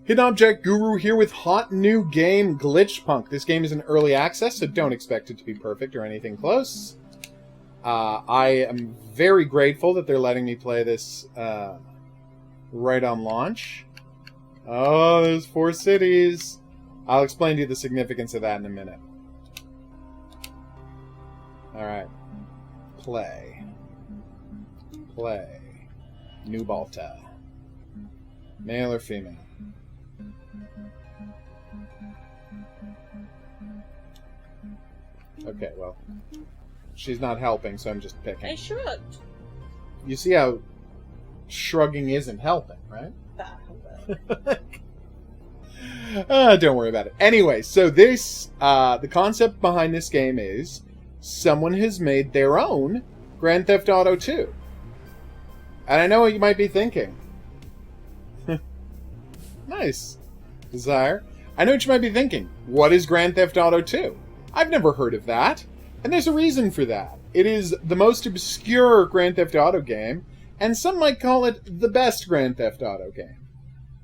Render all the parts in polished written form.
Hidden Object Guru here with hot new game Glitchpunk. This game is in early access, so don't expect it to be perfect or anything close. I am very grateful that they're letting me play this right on launch. Oh, there's 4 cities. I'll explain to you the significance of that in a minute. Alright. Play. Play. New Balta. Male or female? Okay, well, she's not helping, so I'm just picking. I shrugged. You see how shrugging isn't helping, right? Don't worry about it. Anyway, so this, the concept behind this game is someone has made their own Grand Theft Auto 2. And I know what you might be thinking. Nice. Desire. I know what you might be thinking. What is Grand Theft Auto 2? I've never heard of that. And there's a reason for that. It is the most obscure Grand Theft Auto game, and some might call it the best Grand Theft Auto game.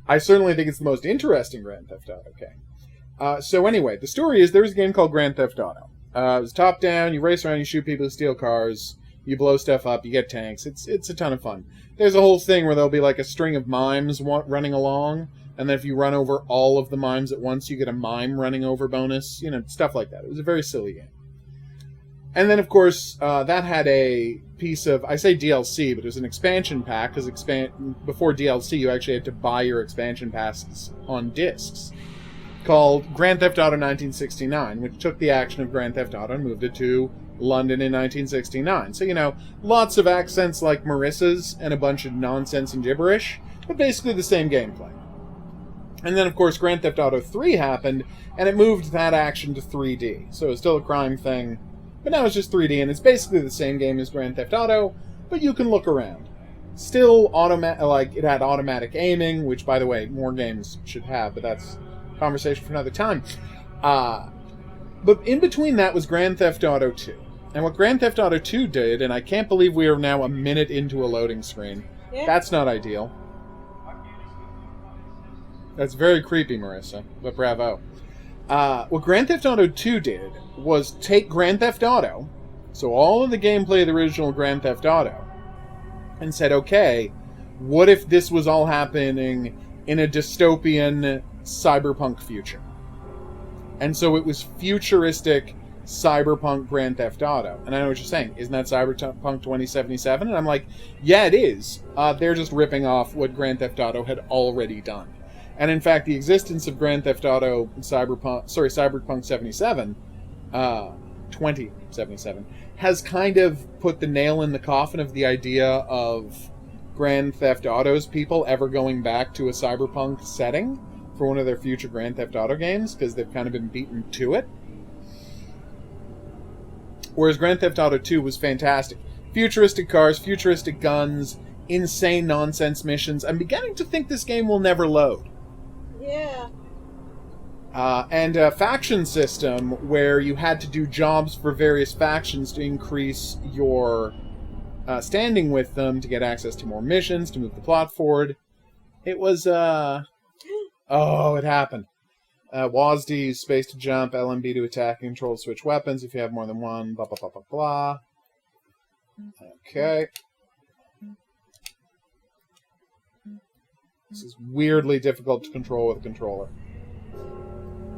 I certainly think it's the most interesting Grand Theft Auto game. So anyway, the story is there's a game called Grand Theft Auto. It's top-down, you race around, you shoot people, steal cars, you blow stuff up, you get tanks. It's a ton of fun. There's a whole thing where there'll be like a string of mimes running along, and then if you run over all of the mimes at once, you get a mime running over bonus. You know, stuff like that. It was a very silly game. And then, of course, that had a piece of, I say DLC, but it was an expansion pack, because before DLC, you actually had to buy your expansion passes on discs, called Grand Theft Auto 1969, which took the action of Grand Theft Auto and moved it to London in 1969. So, you know, lots of accents like Marissa's and a bunch of nonsense and gibberish, but basically the same gameplay. And then, of course, Grand Theft Auto 3 happened, and it moved that action to 3D. So it was still a crime thing, but now it's just 3D, and it's basically the same game as Grand Theft Auto, but you can look around. Still, it had automatic aiming, which, by the way, more games should have, but that's a conversation for another time. But in between that was Grand Theft Auto 2. And what Grand Theft Auto 2 did, and I can't believe we are now a minute into a loading screen. Yeah. That's not ideal. That's very creepy, Marissa, but bravo. What Grand Theft Auto 2 did was take Grand Theft Auto, so all of the gameplay of the original Grand Theft Auto, and said, okay, what if this was all happening in a dystopian cyberpunk future? And so it was futuristic cyberpunk Grand Theft Auto. And I know what you're saying. Isn't that Cyberpunk 2077? And I'm like, yeah, it is. They're just ripping off what Grand Theft Auto had already done. And in fact, the existence of Grand Theft Auto Cyberpunk 2077, has kind of put the nail in the coffin of the idea of Grand Theft Auto's people ever going back to a cyberpunk setting for one of their future Grand Theft Auto games, because they've kind of been beaten to it. Whereas Grand Theft Auto 2 was fantastic. Futuristic cars, futuristic guns, insane nonsense missions. I'm beginning to think this game will never load. Yeah. And a faction system where you had to do jobs for various factions to increase your standing with them, to get access to more missions, to move the plot forward. It was, oh, it happened. WASD, use space to jump, LMB to attack, and control switch weapons if you have more than one, blah, blah, blah, blah, blah. Okay. This is weirdly difficult to control with a controller.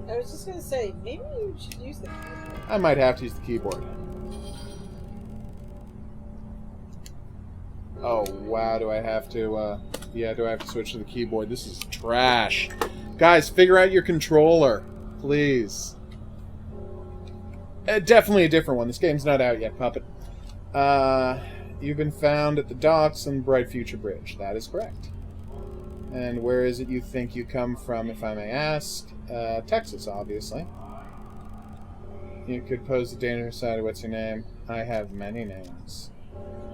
I was just going to say, maybe you should use the keyboard. I might have to use the keyboard. Oh, wow, do I have to, do I have to switch to the keyboard? This is trash. Guys, figure out your controller, please. Definitely a different one. This game's not out yet, Puppet. You've been found at the docks on Bright Future Bridge. That is correct. And where is it you think you come from, if I may ask? Texas, obviously. You could pose the dangerous side. What's your name? I have many names.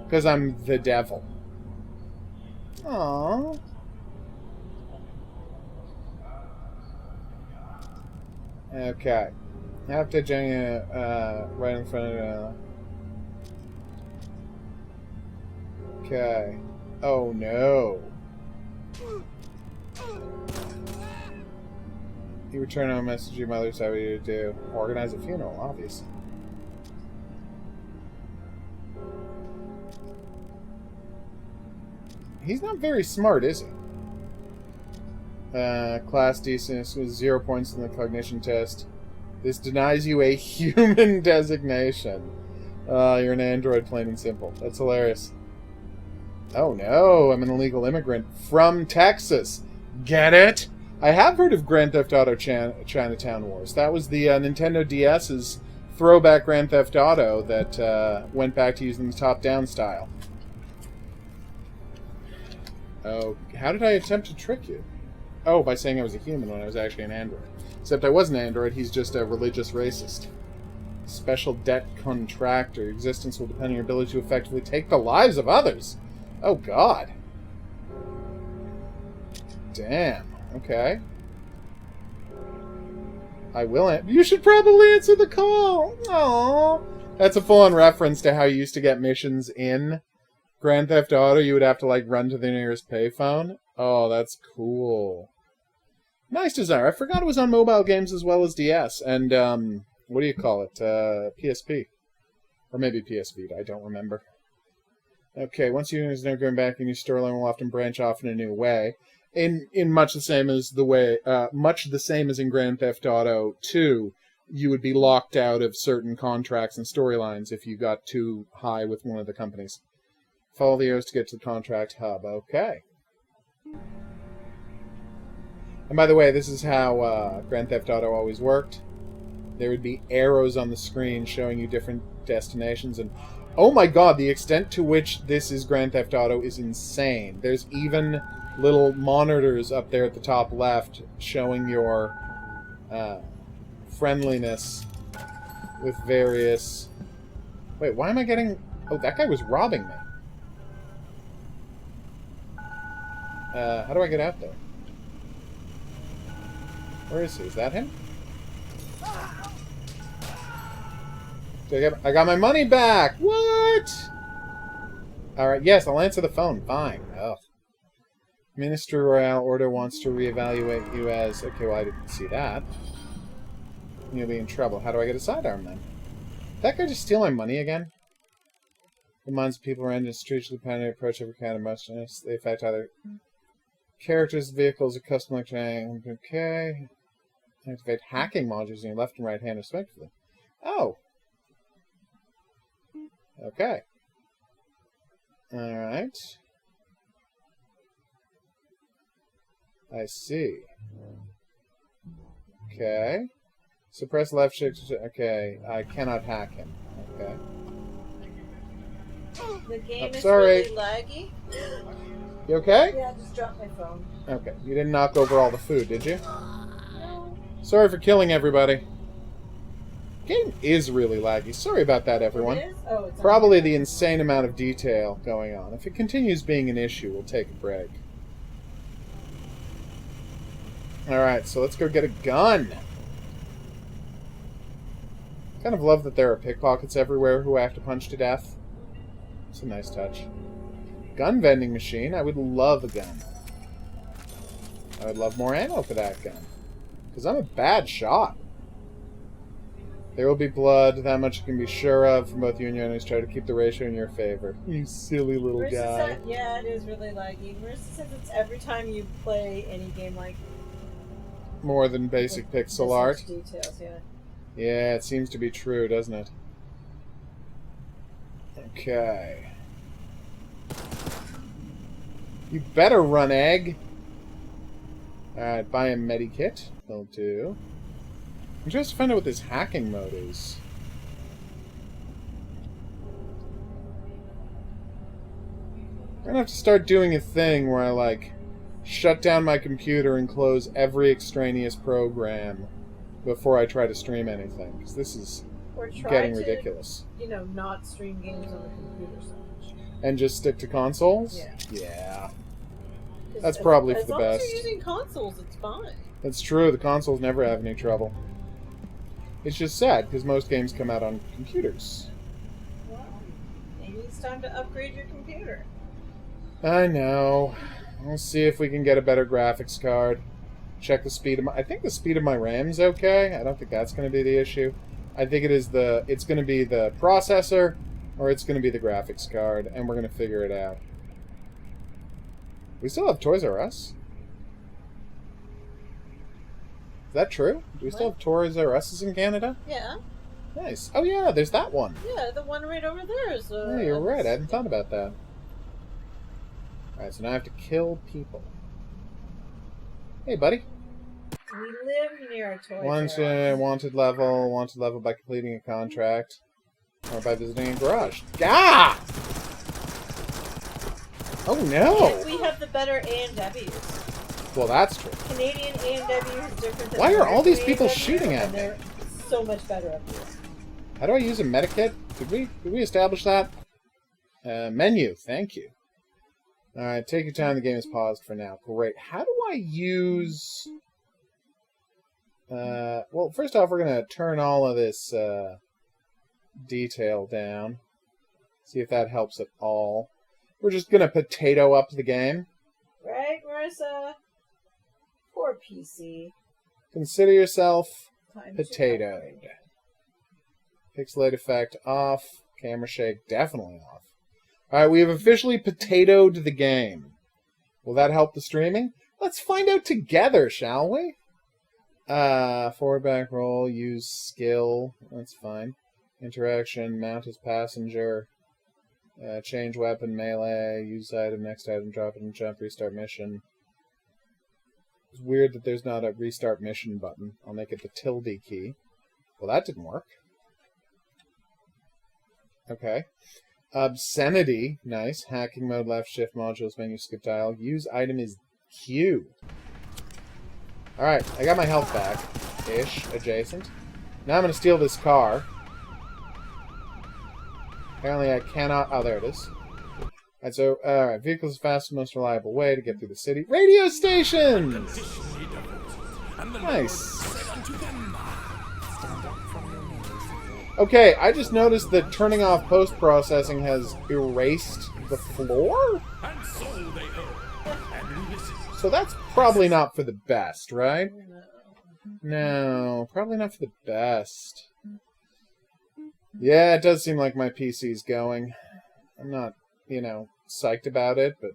Because I'm the devil. Aww. Okay. I have to join you right in front of Okay. Oh no. You return home, message your mother, so what do you do? Organize a funeral, obviously. He's not very smart, is he? Class decent with 0 points in the cognition test. This denies you a human designation. You're an android, plain and simple. That's hilarious. Oh no, I'm an illegal immigrant from Texas. Get it? I have heard of Grand Theft Auto Chinatown Wars. That was the Nintendo DS's throwback Grand Theft Auto that went back to using the top-down style. Oh, how did I attempt to trick you? Oh, by saying I was a human when I was actually an android. Except I wasn't an android, he's just a religious racist. Special debt contractor. Your existence will depend on your ability to effectively take the lives of others. Oh, God. Damn. Okay. I will You should probably answer the call. Aww. That's a full-on reference to how you used to get missions in Grand Theft Auto. You would have to, like, run to the nearest payphone. Oh, that's cool. Nice design. I forgot it was on mobile games as well as DS. And, what do you call it? PSP. Or maybe PS Vita. I don't remember. Okay, once you know going back, your new storyline will often branch off in a new way. In much the same as in Grand Theft Auto 2, you would be locked out of certain contracts and storylines if you got too high with one of the companies. Follow the arrows to get to the contract hub. Okay. And by the way, this is how Grand Theft Auto always worked. There would be arrows on the screen showing you different destinations, and oh my god, the extent to which this is Grand Theft Auto is insane. There's even little monitors up there at the top left showing your friendliness with various... Wait, why am I getting... Oh, that guy was robbing me. How do I get out there? Where is he? Is that him? I got my money back! What? Alright, yes, I'll answer the phone. Fine. Ugh. Minister Royale Order wants to reevaluate you as... Okay, well, I didn't see that. You'll be in trouble. How do I get a sidearm, then? Did that guy just steal my money again? Reminds people around the streets of the planet approach every kind of motionless. They affect either characters, vehicles, or custom electronic. Okay. Activate hacking modules in your left and right hand, respectively. Oh. Okay. Alright. I see. Okay. Suppress left shift. Okay. I cannot hack him. Okay. The game is sorry. really laggy. You okay? Yeah, I just dropped my phone. Okay. You didn't knock over all the food, did you? No. Sorry for killing everybody. Game is really laggy. Sorry about that, everyone. It is? Oh, it's Probably the insane amount of detail going on. If it continues being an issue, we'll take a break. Alright, so let's go get a gun. Kind of love that there are pickpockets everywhere who I have to punch to death. It's a nice touch. Gun vending machine. I would love a gun. I would love more ammo for that gun. Because I'm a bad shot. There will be blood, that much you can be sure of, from both you and your enemies. Try to keep the ratio in your favor. You silly little guy. Yeah, it is really laggy. Marissa says it's every time you play any game like... More than basic pixel art. Details, yeah. Yeah, it seems to be true, doesn't it? Okay. You better run, egg. Alright, buy a medikit. Will do. I'm just to find out what this hacking mode is. I'm gonna have to start doing a thing where I, like, shut down my computer and close every extraneous program before I try to stream anything. Because this is getting ridiculous. You know, not stream games on the computer so much. And just stick to consoles? Yeah. Yeah. That's probably for the best. As long as you're using consoles, it's fine. That's true. The consoles never have any trouble. It's just sad, because most games come out on computers. Well, maybe it's time to upgrade your computer. I know. We'll see if we can get a better graphics card. Check the speed of my... I think the speed of my RAM's okay. I don't think that's going to be the issue. I think it is the... It's going to be the processor, or it's going to be the graphics card, and we're going to figure it out. We still have Toys R Us? Is that true? Do we still have Toys R Us in Canada? Yeah. Nice. Oh yeah, there's that one. Yeah, the one right over there is... Yeah, you're right. I hadn't thought about that. Alright, so now I have to kill people. Hey, buddy. We live near a Toys R Us. Wanted level by completing a contract. Or by visiting a garage. Ah! Oh no! We have the better A&Ws. Well, that's true. Canadian A&W is different than Why are all these American people A&W, shooting at and me? they're so much better up here. How do I use a medikit? Did we establish that? Menu, thank you. Alright, take your time, the game is paused for now. Great. How do I use... well, first off, we're going to turn all of this detail down. See if that helps at all. We're just going to potato up the game. Right, Marissa? Poor PC. Consider yourself Time to potatoed. upgrade. Pixelate effect off. Camera shake definitely off. Alright, we have officially potatoed the game. Will that help the streaming? Let's find out together, shall we? Forward back roll, use skill. That's fine. Interaction, mount as passenger. Change weapon, melee, use item, next item, drop it and jump, restart mission. It's weird that there's not a restart mission button. I'll make it the tilde key. Well, that didn't work. Okay. Obscenity, nice. Hacking mode, left shift modules, menu, skip dial. Use item is Q. Alright, I got my health back-ish, adjacent. Now I'm going to steal this car. Apparently I cannot... Oh, there it is. Alright, so, alright, vehicles is the fastest, most reliable way to get through the city. Radio stations! Nice. Okay, I just noticed that turning off post-processing has erased the floor? So that's probably not for the best, right? No, probably not for the best. Yeah, it does seem like my PC's going. I'm not, you know, psyched about it, but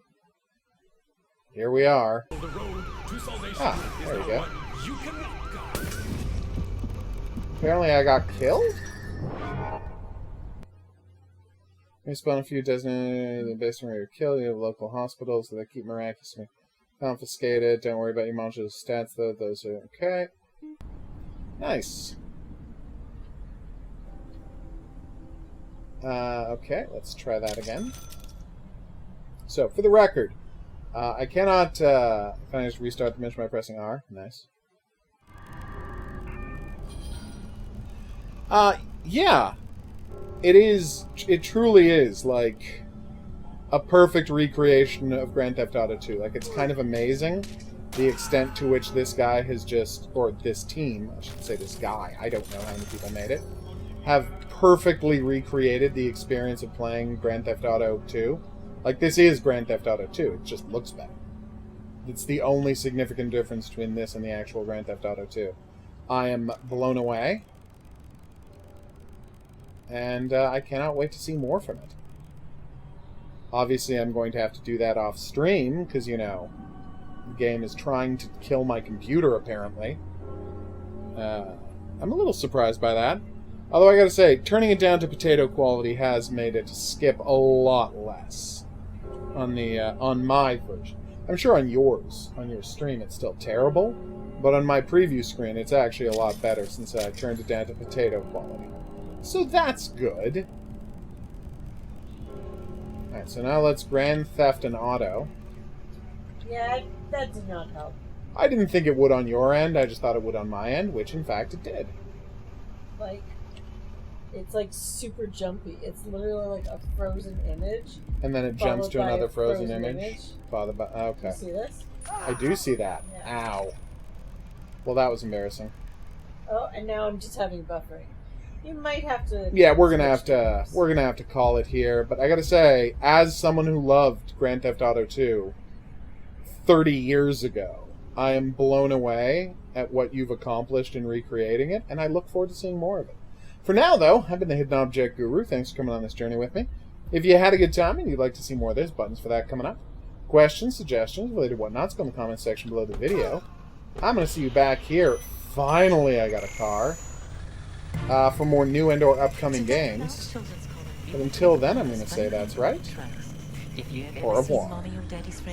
here we are. Ah, there we go. Apparently I got killed? Respawn a few designated based on where you're killed. You have local hospitals that keep miraculously confiscated. Don't worry about your monster's stats, though. Those are okay. Nice. Okay, let's try that again. So, for the record, I cannot... can I just restart the mission by pressing R? Nice. Yeah. It truly is, like, a perfect recreation of Grand Theft Auto 2. Like, it's kind of amazing the extent to which this guy has just, or this team, I should say this guy, I don't know how many people made it, have perfectly recreated the experience of playing Grand Theft Auto 2. Like, this is Grand Theft Auto 2, it just looks better. It's the only significant difference between this and the actual Grand Theft Auto 2. I am blown away. And I cannot wait to see more from it. Obviously, I'm going to have to do that off stream, because, you know, the game is trying to kill my computer, apparently. I'm a little surprised by that. Although, I gotta say, turning it down to potato quality has made it skip a lot less on the on my version. I'm sure on yours, on your stream, it's still terrible, but on my preview screen, it's actually a lot better since I turned it down to potato quality. So that's good. Alright, so now let's Grand Theft and Auto. Yeah, that did not help. I didn't think it would on your end, I just thought it would on my end, which in fact it did. Like, it's like super jumpy. It's literally like a frozen image. And then it jumps to another frozen image. image. Followed by, okay. You see this? I do see that. Yeah. Ow. Well, that was embarrassing. Oh, and now I'm just having buffering. You might have to... Yeah, we're gonna have to call it here, but I gotta say, as someone who loved Grand Theft Auto 2 30 years ago, I am blown away at what you've accomplished in recreating it, and I look forward to seeing more of it. For now, though, I've been the Hidden Object Guru. Thanks for coming on this journey with me. If you had a good time and you'd like to see more, there's buttons for that coming up. Questions, suggestions, related whatnots, go in the comment section below the video. I'm going to see you back here. Finally, I got a car. For more new and or upcoming games. But until then, I'm going to say that's right. Au revoir.